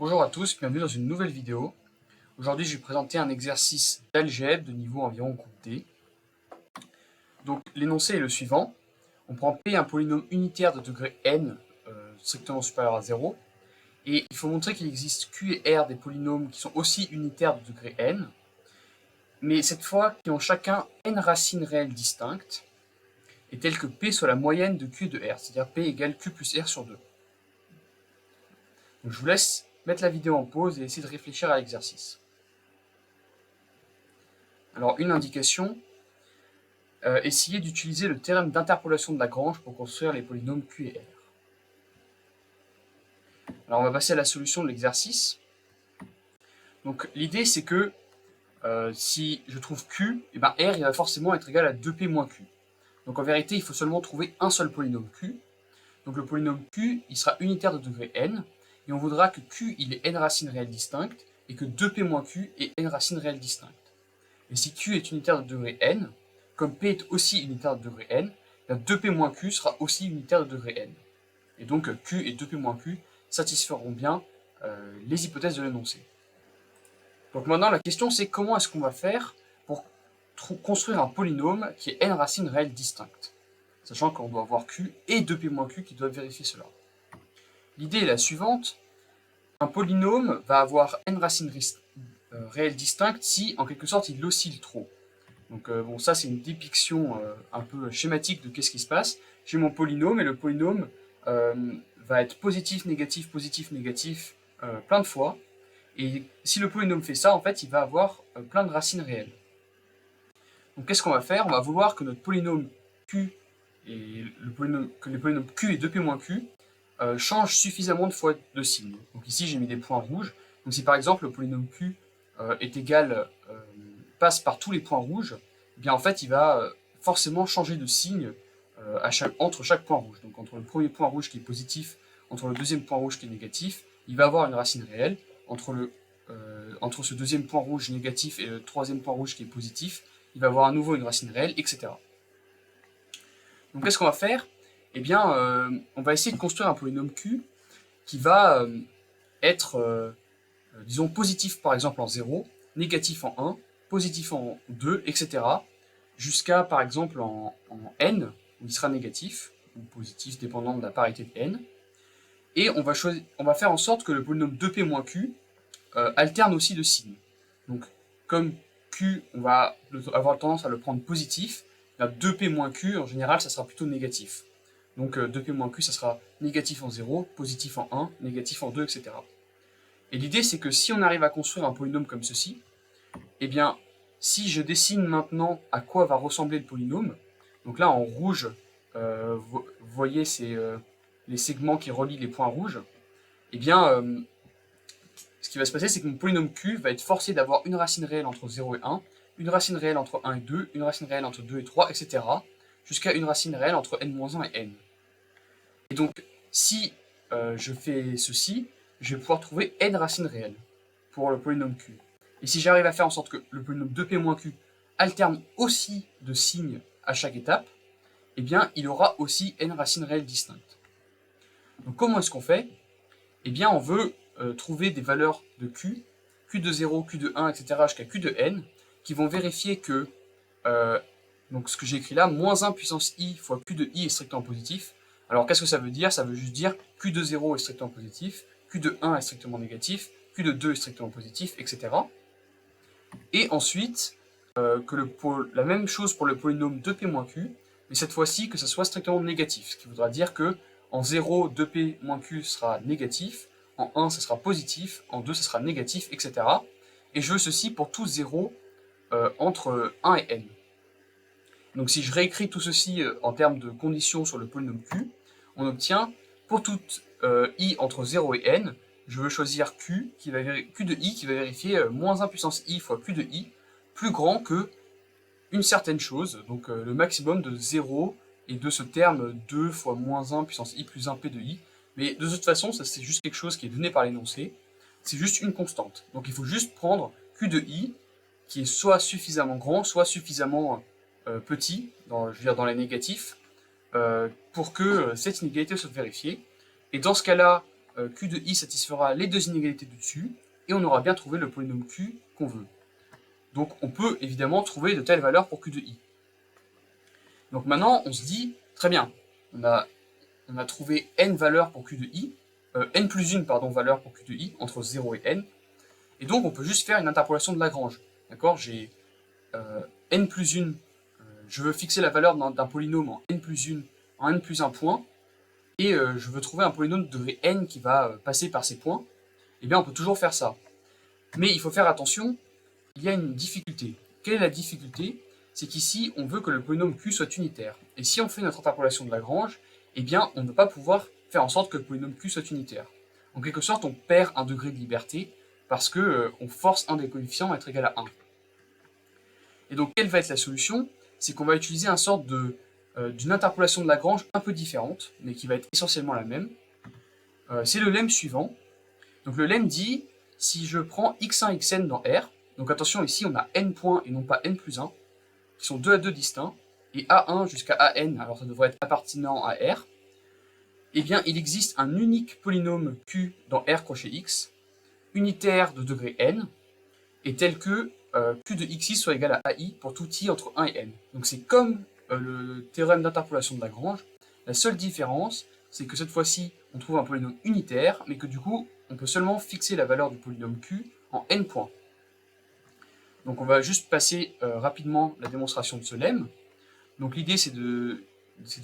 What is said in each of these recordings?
Bonjour à tous, bienvenue dans une nouvelle vidéo. Aujourd'hui, je vais présenter un exercice d'algèbre de niveau environ groupe D. Donc, l'énoncé est le suivant. On prend P un polynôme unitaire de degré n strictement supérieur à 0. Et il faut montrer qu'il existe Q et R des polynômes qui sont aussi unitaires de degré n, mais cette fois qui ont chacun n racines réelles distinctes, et telles que P soit la moyenne de Q et de R, c'est-à-dire P égale Q plus R sur 2. Donc, je vous laisse mettre la vidéo en pause et essayer de réfléchir à l'exercice. Alors, une indication, essayez d'utiliser le théorème d'interpolation de Lagrange pour construire les polynômes Q et R. Alors, on va passer à la solution de l'exercice. Donc, l'idée, c'est que si je trouve Q, et ben R il va forcément être égal à 2P moins Q. Donc, en vérité, il faut seulement trouver un seul polynôme Q. Donc, le polynôme Q, il sera unitaire de degré n, et on voudra que Q, il ait n racines réelles distinctes, et que 2P moins Q ait n racines réelles distinctes. Et si Q est unitaire de degré n, comme P est aussi unitaire de degré n, 2P moins Q sera aussi unitaire de degré n. Et donc Q et 2P moins Q satisferont bien les hypothèses de l'énoncé. Donc maintenant la question c'est comment est-ce qu'on va faire pour construire un polynôme qui ait n racines réelles distinctes, sachant qu'on doit avoir Q et 2P moins Q qui doivent vérifier cela. L'idée est la suivante, un polynôme va avoir n racines réelles distinctes si en quelque sorte il oscille trop. Donc bon, ça c'est une dépiction un peu schématique de qu'est-ce qui se passe. J'ai mon polynôme et le polynôme va être positif, négatif, plein de fois. Et si le polynôme fait ça, en fait, il va avoir plein de racines réelles. Donc qu'est-ce qu'on va faire? On va vouloir que notre polynôme Q et que les polynômes Q et 2P moins Q changent suffisamment de fois de signe. Donc ici j'ai mis des points rouges. Donc si par exemple le polynôme Q est égal passe par tous les points rouges, eh bien en fait il va forcément changer de signe entre chaque point rouge. Donc entre le premier point rouge qui est positif, entre le deuxième point rouge qui est négatif, il va avoir une racine réelle. Entre ce deuxième point rouge négatif et le troisième point rouge qui est positif, il va avoir à nouveau une racine réelle, etc. Donc qu'est-ce qu'on va faire? Eh bien, on va essayer de construire un polynôme Q qui va être, disons, positif par exemple en 0, négatif en 1, positif en 2, etc. Jusqu'à par exemple en n, où il sera négatif, ou positif dépendant de la parité de n. Et on va faire en sorte que le polynôme 2P moins Q alterne aussi de signe. Donc comme Q, on va avoir tendance à le prendre positif, 2P moins Q, en général, ça sera plutôt négatif. Donc 2P moins Q, ça sera négatif en 0, positif en 1, négatif en 2, etc. Et l'idée, c'est que si on arrive à construire un polynôme comme ceci, eh bien, si je dessine maintenant à quoi va ressembler le polynôme, donc là, en rouge, vous voyez les segments qui relient les points rouges, eh bien, ce qui va se passer, c'est que mon polynôme Q va être forcé d'avoir une racine réelle entre 0 et 1, une racine réelle entre 1 et 2, une racine réelle entre 2 et 3, etc. jusqu'à une racine réelle entre n-1 et n. Et donc, si je fais ceci, je vais pouvoir trouver n racines réelles pour le polynôme Q. Et si j'arrive à faire en sorte que le polynôme 2P-Q alterne aussi de signes à chaque étape, eh bien, il aura aussi n racines réelles distinctes. Donc, comment est-ce qu'on fait? Eh bien, on veut trouver des valeurs de Q, Q de 0, Q de 1, etc. jusqu'à Q de n, qui vont vérifier que, donc ce que j'ai écrit là, moins 1 puissance i fois Q de i est strictement positif. Alors qu'est-ce que ça veut dire? Ça veut juste dire Q de 0 est strictement positif, Q de 1 est strictement négatif, Q de 2 est strictement positif, etc. Et ensuite, la même chose pour le polynôme 2P-Q, mais cette fois-ci que ça soit strictement négatif, ce qui voudra dire que en 0, 2P-Q sera négatif, en 1, ça sera positif, en 2, ça sera négatif, etc. Et je veux ceci pour tout 0 entre 1 et n. Donc si je réécris tout ceci en termes de conditions sur le polynôme Q, on obtient pour toute i entre 0 et n, je veux choisir Q de i qui va vérifier moins 1 puissance i fois Q de i plus grand que une certaine chose, donc le maximum de 0 et de ce terme 2 fois moins 1 puissance i plus 1 p de i. Mais de toute façon, ça c'est juste quelque chose qui est donné par l'énoncé, c'est juste une constante. Donc il faut juste prendre Q de i qui est soit suffisamment grand, soit suffisamment petit, je veux dire dans les négatifs, pour que cette inégalité soit vérifiée. Et dans ce cas-là, q de i satisfera les deux inégalités du dessus, et on aura bien trouvé le polynôme q qu'on veut. Donc on peut évidemment trouver de telles valeurs pour q de i. Donc maintenant, on se dit, très bien, on a trouvé n valeurs pour q de i, n plus 1 pardon, valeur pour q de i, entre 0 et n, et donc on peut juste faire une interpolation de Lagrange. D'accord, j'ai n plus 1, je veux fixer la valeur d'un polynôme en n plus 1 point, et je veux trouver un polynôme de degré n qui va passer par ces points. Eh bien on peut toujours faire ça. Mais il faut faire attention, il y a une difficulté. Quelle est la difficulté? C'est qu'ici, on veut que le polynôme q soit unitaire. Et si on fait notre interpolation de Lagrange, eh bien, on ne peut pas pouvoir faire en sorte que le polynôme q soit unitaire. En quelque sorte, on perd un degré de liberté parce qu'on force un des coefficients à être égal à 1. Et donc, quelle va être la solution? C'est qu'on va utiliser une sorte d'une interpolation de Lagrange un peu différente, mais qui va être essentiellement la même. C'est le lemme suivant. Donc le lemme dit, si je prends x1, xn dans R, donc attention, ici on a n points et non pas n plus 1, qui sont 2 à 2 distincts, et A1 jusqu'à AN, alors ça devrait être appartenant à R, eh bien il existe un unique polynôme Q dans R crochet X, unitaire de degré n, et tel que Q de xi soit égal à AI pour tout i entre 1 et n. Donc c'est comme le théorème d'interpolation de Lagrange, la seule différence, c'est que cette fois-ci, on trouve un polynôme unitaire, mais que du coup, on peut seulement fixer la valeur du polynôme Q en n points. Donc on va juste passer rapidement la démonstration de ce lemme. Donc l'idée c'est de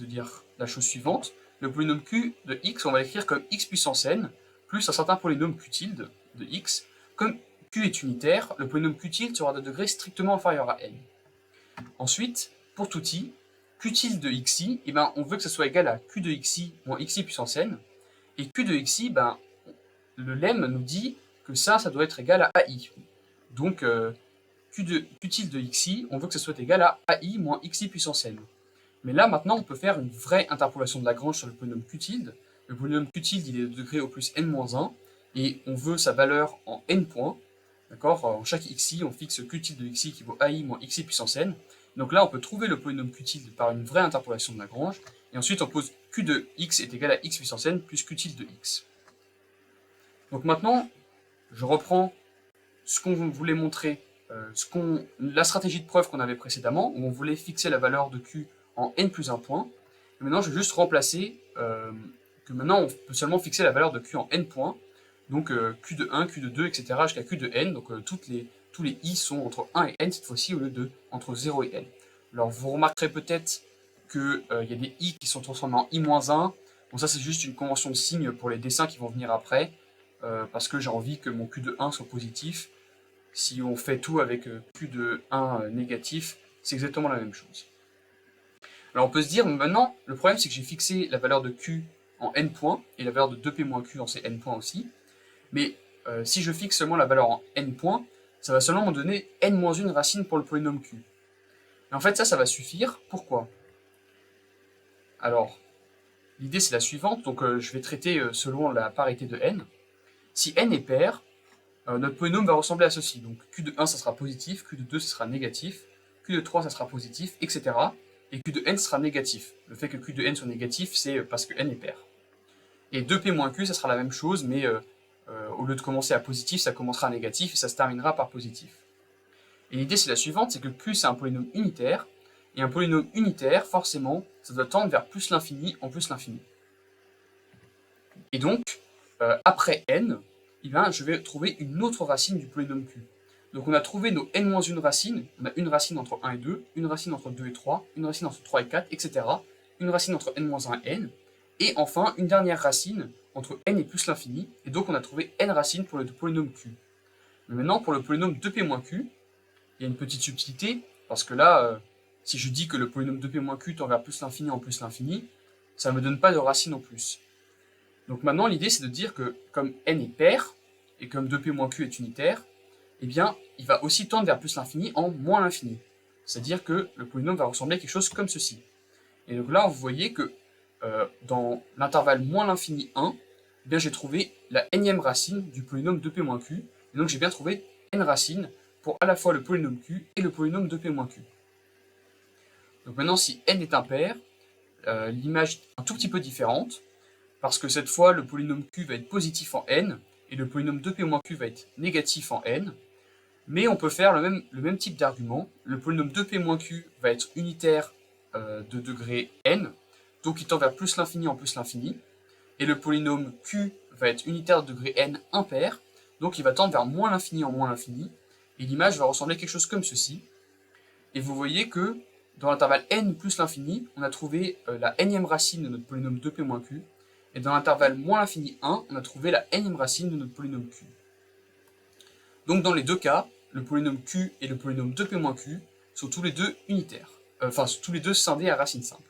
dire la chose suivante. Le polynôme q de x, on va l'écrire comme x puissance n, plus un certain polynôme q tilde de x. Comme q est unitaire, le polynôme q tilde sera de degré strictement inférieur à n. Ensuite, pour tout i, q tilde de xi, eh ben, on veut que ce soit égal à q de xi moins xi puissance n. Et q de xi, ben, le lemme nous dit que ça doit être égal à ai. Donc, q tilde de xi, on veut que ce soit égal à ai moins xi puissance n. Mais là, maintenant, on peut faire une vraie interpolation de Lagrange sur le polynôme q tilde. Le polynôme q tilde, il est de degré au plus n-1, et on veut sa valeur en n points. D'accord? En chaque xi, on fixe q tilde de xi qui vaut ai moins xi puissance n. Donc là, on peut trouver le polynôme q tilde par une vraie interpolation de Lagrange, et ensuite on pose q de x est égal à x puissance n plus q tilde de x. Donc maintenant, je reprends ce qu'on voulait montrer, la stratégie de preuve qu'on avait précédemment, où on voulait fixer la valeur de q en n plus 1 point. Et maintenant, je vais juste remplacer que maintenant, on peut seulement fixer la valeur de q en n points, donc q de 1, q de 2, etc. jusqu'à q de n, donc tous les i sont entre 1 et n cette fois-ci, au lieu de entre 0 et n. Alors, vous remarquerez peut-être qu'il y a des i qui sont transformés en i-1. Bon, ça, c'est juste une convention de signe pour les dessins qui vont venir après, parce que j'ai envie que mon q de 1 soit positif. Si on fait tout avec q de 1 négatif, c'est exactement la même chose. Alors on peut se dire, maintenant, le problème c'est que j'ai fixé la valeur de q en n points, et la valeur de 2p moins q en ces n points aussi, mais si je fixe seulement la valeur en n points, ça va seulement me donner n-1 racine pour le polynôme q. Et en fait ça va suffire, pourquoi? Alors, l'idée c'est la suivante, donc je vais traiter selon la parité de n. Si n est pair, notre polynôme va ressembler à ceci. Donc q de 1 ça sera positif, q de 2 ça sera négatif, q de 3 ça sera positif, etc. Et q de n sera négatif. Le fait que q de n soit négatif, c'est parce que n est pair. Et 2p moins q, ça sera la même chose, mais au lieu de commencer à positif, ça commencera à négatif et ça se terminera par positif. Et l'idée c'est la suivante, c'est que q c'est un polynôme unitaire, et un polynôme unitaire, forcément, ça doit tendre vers plus l'infini en plus l'infini. Et donc, après n, eh bien, je vais trouver une autre racine du polynôme q. Donc on a trouvé nos n-1 racines, on a une racine entre 1 et 2, une racine entre 2 et 3, une racine entre 3 et 4, etc. Une racine entre n-1 et n, et enfin une dernière racine entre n et plus l'infini, et donc on a trouvé n racines pour le polynôme q. Mais maintenant, pour le polynôme 2p moins q, il y a une petite subtilité, parce que là, si je dis que le polynôme 2p moins q tend vers plus l'infini en plus l'infini, ça ne me donne pas de racine en plus. Donc maintenant, l'idée c'est de dire que comme n est pair, et comme 2p moins q est unitaire, eh bien, il va aussi tendre vers plus l'infini en moins l'infini. C'est-à-dire que le polynôme va ressembler à quelque chose comme ceci. Et donc là, vous voyez que dans l'intervalle moins l'infini 1, eh bien, j'ai trouvé la nème racine du polynôme 2p moins q, et donc j'ai bien trouvé n racines pour à la fois le polynôme q et le polynôme 2p moins q. Donc maintenant, si n est impair, l'image est un tout petit peu différente. parce que cette fois, le polynôme q va être positif en n, et le polynôme 2p-q va être négatif en n, mais on peut faire le même type d'argument. Le polynôme 2p-q va être unitaire de degré n, donc il tend vers plus l'infini en plus l'infini, et le polynôme q va être unitaire de degré n impair, donc il va tendre vers moins l'infini en moins l'infini, et l'image va ressembler à quelque chose comme ceci. Et vous voyez que dans l'intervalle n plus l'infini, on a trouvé la nème racine de notre polynôme 2p-q, et dans l'intervalle moins l'infini 1, on a trouvé la nème racine de notre polynôme q. Donc dans les deux cas, le polynôme q et le polynôme 2p-q sont tous les deux unitaires, enfin tous les deux scindés à racine simple.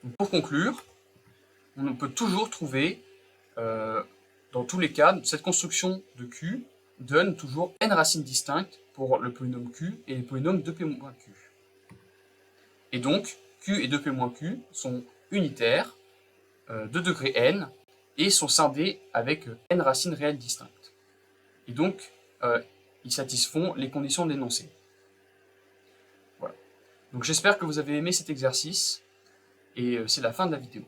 Donc, pour conclure, on peut toujours trouver, dans tous les cas, cette construction de q donne toujours n racines distinctes pour le polynôme q et les polynômes 2p-q. Et donc, q et 2p-q sont unitaires de degré n et sont scindés avec n racines réelles distinctes. Et donc, ils satisfont les conditions d'énoncé. Voilà. Donc j'espère que vous avez aimé cet exercice, et c'est la fin de la vidéo.